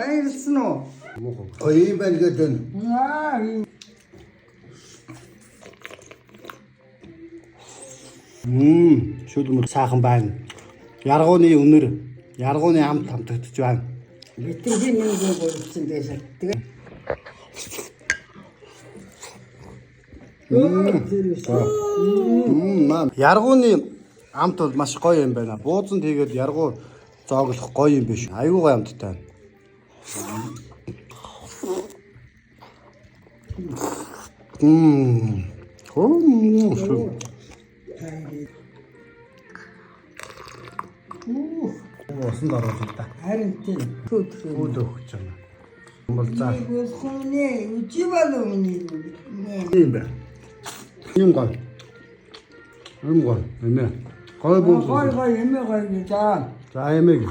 Bayılsın o. Ayı ben götün. Ya, Шүд мөр сайхан байна. Яргууны өнөр, яргууны амт хамтагдж байна. bitirdi mi görürsün diyecek. Яргууны амт бол маш гоё юм байна. Бууцан тэгээд яргуу зооглох гоё юм биш. Аюу гоё амттай. Усан дорож л та. Харин тийм. Түүд. Үүд өгч байна. Бол за. Göz konu ne? Ucu balon ne? Тийм байна. Юм гоё. Юм гоё. Нэмэ. Гоё бууз. Koy koy yemek koy güzel. За эмэг.